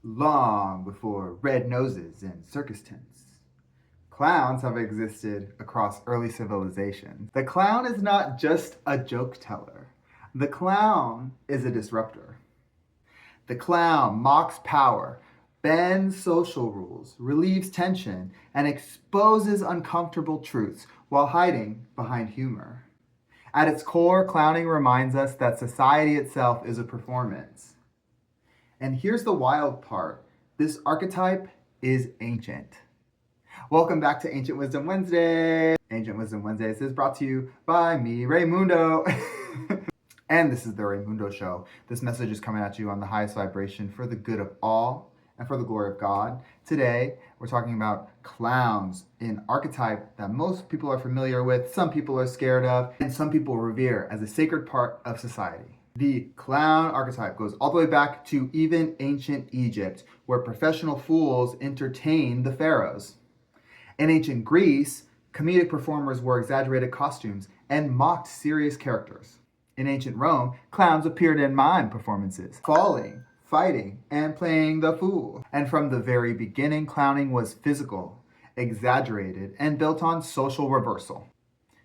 long before red noses and circus tents. Clowns have existed across early civilizations. The clown is not just a joke teller. The clown is a disruptor. The clown mocks power, bends social rules, relieves tension, and exposes uncomfortable truths while hiding behind humor. At its core, clowning reminds us that society itself is a performance. And here's the wild part. This archetype is ancient. Welcome back to Ancient Wisdom Wednesday. Ancient Wisdom Wednesdays is brought to you by me, Raymundo. And this is the Raymundo Show. This message is coming at you on the highest vibration for the good of all and for the glory of God. Today, we're talking about clowns, an archetype that most people are familiar with, some people are scared of, and some people revere as a sacred part of society. The clown archetype goes all the way back to even ancient Egypt, where professional fools entertained the pharaohs. In ancient Greece, comedic performers wore exaggerated costumes and mocked serious characters. In ancient Rome, clowns appeared in mime performances, falling, fighting, and playing the fool. And from the very beginning, clowning was physical, exaggerated, and built on social reversal,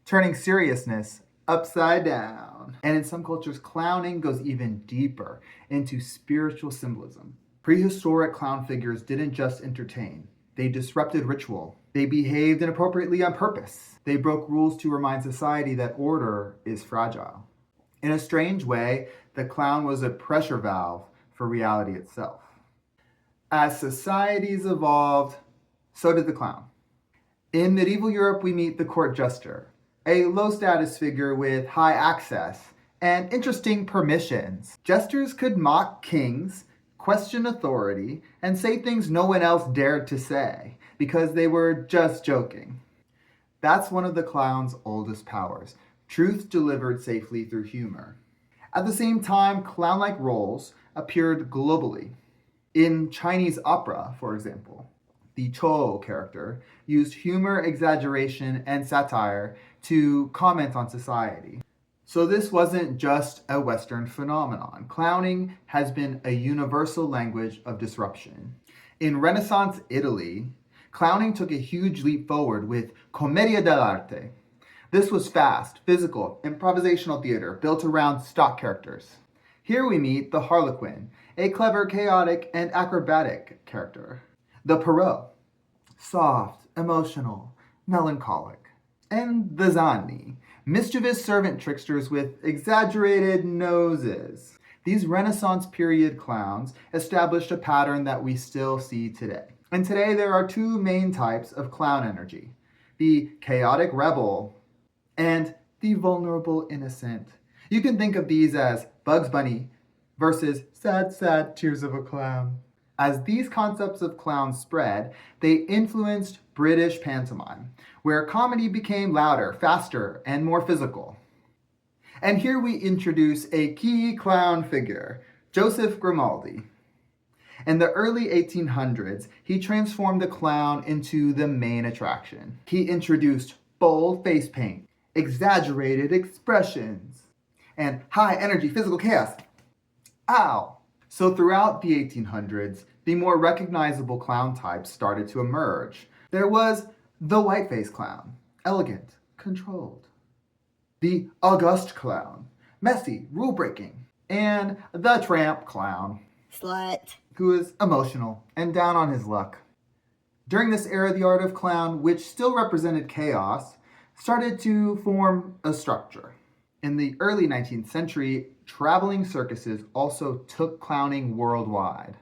turning seriousness upside down. And in some cultures, clowning goes even deeper into spiritual symbolism. Prehistoric clown figures didn't just entertain. They disrupted ritual. They behaved inappropriately on purpose. They broke rules to remind society that order is fragile. In a strange way, the clown was a pressure valve for reality itself. As societies evolved, so did the clown. In medieval Europe, we meet the court jester, a low-status figure with high access and interesting permissions. Jesters could mock kings, question authority, and say things no one else dared to say because they were just joking. That's one of the clown's oldest powers, truth delivered safely through humor. At the same time, clown-like roles appeared globally. In Chinese opera, for example, the Chou character used humor, exaggeration, and satire to comment on society. So this wasn't just a Western phenomenon. Clowning has been a universal language of disruption. In Renaissance Italy, clowning took a huge leap forward with commedia dell'arte. This was fast, physical, improvisational theater built around stock characters. Here we meet the Harlequin, a clever, chaotic, and acrobatic character. The Perrault, soft, emotional, melancholic. And the Zanni, mischievous servant tricksters with exaggerated noses. These Renaissance period clowns established a pattern that we still see today. And today there are two main types of clown energy: the chaotic rebel and the vulnerable innocent. You can think of these as Bugs Bunny versus sad, sad tears of a clown. As these concepts of clowns spread, they influenced British pantomime, where comedy became louder, faster, and more physical. And here we introduce a key clown figure, Joseph Grimaldi. In the early 1800s, he transformed the clown into the main attraction. He introduced bold face paint, exaggerated expressions, and high-energy physical chaos. Ow! So throughout the 1800s, the more recognizable clown types started to emerge. There was the white-faced clown, elegant, controlled. The august clown, messy, rule-breaking. And the tramp clown, Slut. who is emotional and down on his luck. During this era, the art of clown, which still represented chaos, started to form a structure. In the early 19th century, traveling circuses also took clowning worldwide.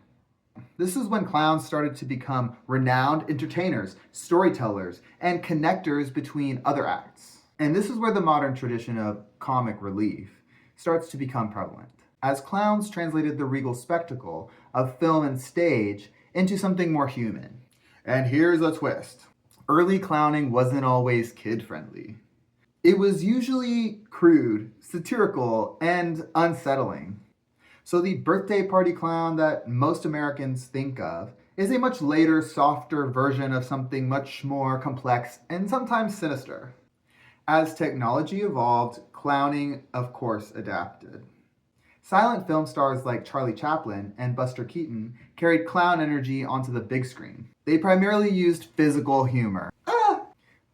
This is when clowns started to become renowned entertainers, storytellers, and connectors between other acts. And this is where the modern tradition of comic relief starts to become prevalent, as clowns translated the regal spectacle of film and stage into something more human. And here's a twist. Early clowning wasn't always kid-friendly. It was usually crude, satirical, and unsettling. So the birthday party clown that most Americans think of is a much later, softer version of something much more complex and sometimes sinister. As technology evolved, clowning, of course, adapted. Silent film stars like Charlie Chaplin and Buster Keaton carried clown energy onto the big screen. They primarily used physical humor,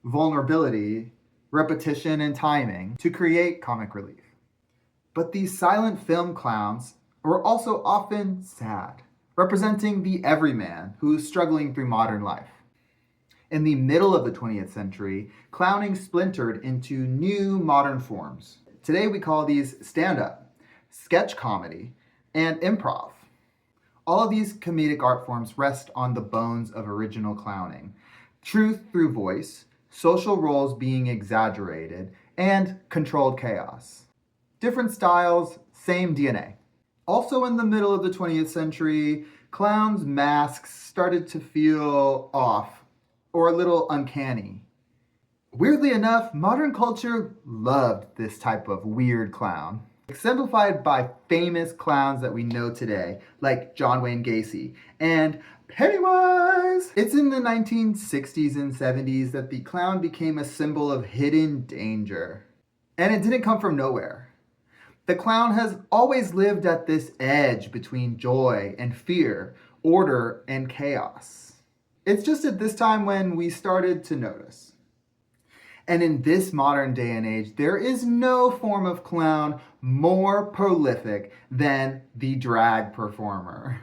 vulnerability, repetition, and timing to create comic relief. But these silent film clowns were also often sad, representing the everyman who's struggling through modern life. In the middle of the 20th century, clowning splintered into new modern forms. Today we call these stand-up, sketch comedy, and improv. All of these comedic art forms rest on the bones of original clowning. Truth through voice, social roles being exaggerated, and controlled chaos. Different styles, same DNA. Also in the middle of the 20th century, clowns' masks started to feel off or a little uncanny. Weirdly enough, modern culture loved this type of weird clown, exemplified by famous clowns that we know today, like John Wayne Gacy and Pennywise. It's in the 1960s and 70s that the clown became a symbol of hidden danger. And it didn't come from nowhere. The clown has always lived at this edge between joy and fear, order and chaos. It's just at this time when we started to notice. And in this modern day and age, there is no form of clown more prolific than the drag performer.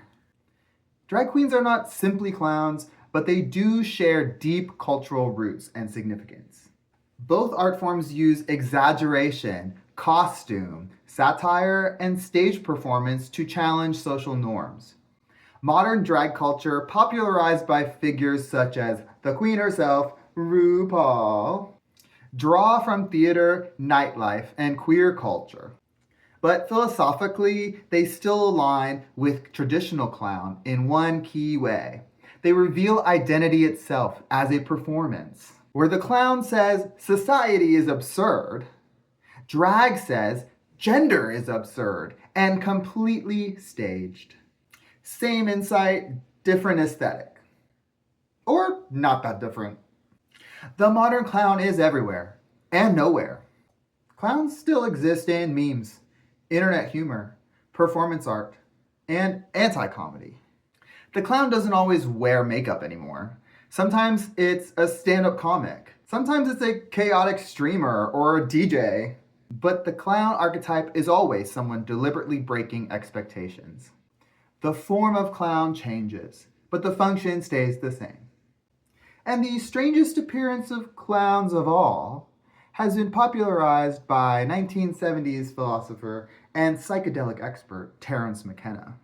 Drag queens are not simply clowns, but they do share deep cultural roots and significance. Both art forms use exaggeration, costume, satire, and stage performance to challenge social norms. Modern drag culture, popularized by figures such as the queen herself, RuPaul, draw from theater, nightlife, and queer culture. But philosophically, they still align with traditional clown in one key way. They reveal identity itself as a performance. Where the clown says society is absurd, drag says gender is absurd and completely staged. Same insight, different aesthetic. Or not that different. The modern clown is everywhere and nowhere. Clowns still exist in memes, internet humor, performance art, and anti-comedy. The clown doesn't always wear makeup anymore. Sometimes it's a stand-up comic. Sometimes it's a chaotic streamer or a DJ. But the clown archetype is always someone deliberately breaking expectations. The form of clown changes, but the function stays the same. And the strangest appearance of clowns of all has been popularized by 1970s philosopher and psychedelic expert Terence McKenna,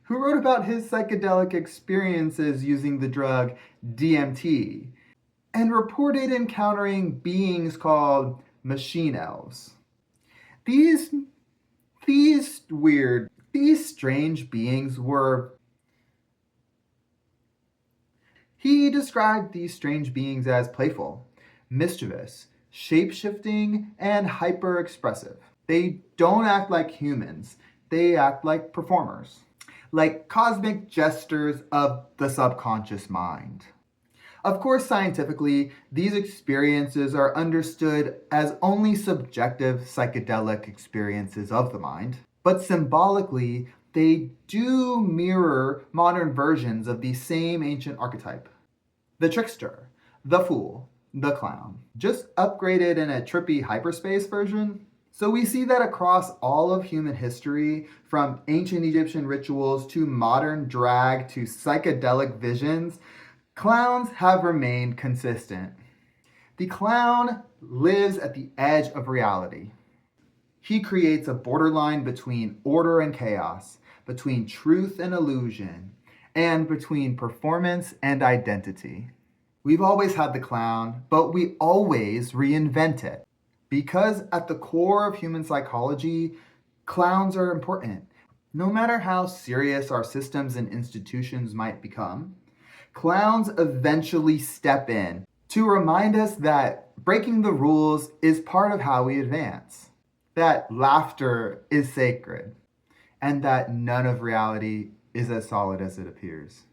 who wrote about his psychedelic experiences using the drug DMT and reported encountering beings called machine elves. These strange beings were... He described these strange beings as playful, mischievous, shape-shifting, and hyper-expressive. They don't act like humans. They act like performers, like cosmic jesters of the subconscious mind. Of course, scientifically, these experiences are understood as only subjective psychedelic experiences of the mind, but symbolically, they do mirror modern versions of the same ancient archetype. The trickster, the fool, the clown, just upgraded in a trippy hyperspace version. So we see that across all of human history, from ancient Egyptian rituals to modern drag to psychedelic visions, clowns have remained consistent. The clown lives at the edge of reality. He creates a borderline between order and chaos, between truth and illusion, and between performance and identity. We've always had the clown, but we always reinvent it. Because at the core of human psychology, clowns are important. No matter how serious our systems and institutions might become, clowns eventually step in to remind us that breaking the rules is part of how we advance, that laughter is sacred, and that none of reality is as solid as it appears.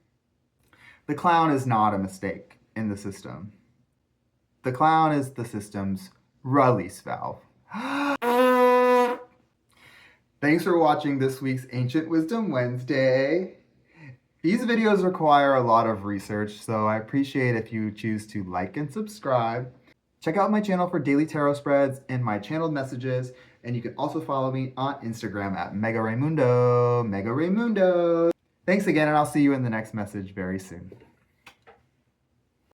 The clown is not a mistake in the system. The clown is the system's release valve. Thanks for watching this week's Ancient Wisdom Wednesday. These videos require a lot of research, so I appreciate if you choose to like and subscribe. Check out my channel for daily tarot spreads and my channeled messages, and you can also follow me on Instagram at Mega Raymundo. Thanks again, and I'll see you in the next message very soon.